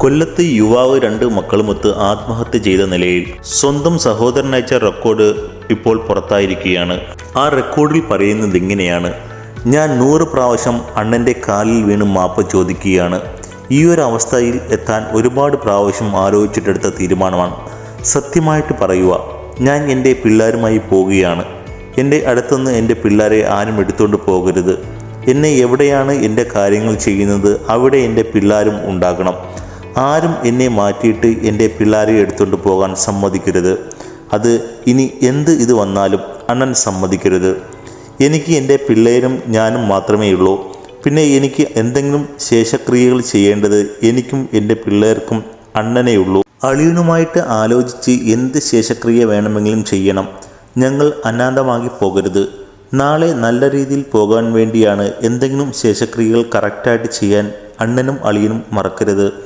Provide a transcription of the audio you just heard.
കൊല്ലത്ത് യുവാവ് 2 മക്കളുമൊത്ത് ആത്മഹത്യ ചെയ്ത നിലയിൽ സ്വന്തം സഹോദരനയച്ച റെക്കോർഡ് ഇപ്പോൾ പുറത്തായിരിക്കുകയാണ്. ആ റെക്കോർഡിൽ പറയുന്നത് ഇങ്ങനെയാണ്: ഞാൻ 100 പ്രാവശ്യം അണ്ണൻ്റെ കാലിൽ വീണ് മാപ്പ് ചോദിക്കുകയാണ്. ഈ ഒരു അവസ്ഥയിൽ എത്താൻ ഒരുപാട് പ്രാവശ്യം ആലോചിച്ചിട്ടെടുത്ത തീരുമാനമാണ്. സത്യമായിട്ട് പറയുക, ഞാൻ എൻ്റെ പിള്ളേരുമായി പോവുകയാണ്. എൻ്റെ അടുത്തുനിന്ന് എൻ്റെ പിള്ളേരെ ആരും എടുത്തുകൊണ്ട് പോകരുത്. എന്നെ എവിടെയാണ് എൻ്റെ കാര്യങ്ങൾ ചെയ്യുന്നത് അവിടെ എൻ്റെ പിള്ളേരും ഉണ്ടാകണം. ആരും എന്നെ മാറ്റിയിട്ട് എൻ്റെ പിള്ളേരെ എടുത്തുകൊണ്ട് പോകാൻ സമ്മതിക്കരുത്. അത് ഇനി ഇത് വന്നാലും അണ്ണൻ സമ്മതിക്കരുത്. എനിക്ക് എൻ്റെ പിള്ളേരും ഞാനും മാത്രമേ ഉള്ളൂ. പിന്നെ എനിക്ക് എന്തെങ്കിലും ശേഷക്രിയകൾ ചെയ്യേണ്ടത് എനിക്കും എൻ്റെ പിള്ളേർക്കും അണ്ണനേ ഉള്ളൂ. അളിയനുമായിട്ട് ആലോചിച്ച് എന്ത് ശേഷക്രിയ വേണമെങ്കിലും ചെയ്യണം. ഞങ്ങൾ അനാഥമാക്കി പോകരുത്. നാളെ നല്ല രീതിയിൽ പോകാൻ വേണ്ടിയാണ് എന്തെങ്കിലും ശേഷക്രിയകൾ കറക്റ്റായിട്ട് ചെയ്യാൻ അണ്ണനും അളിയനും മറക്കരുത്.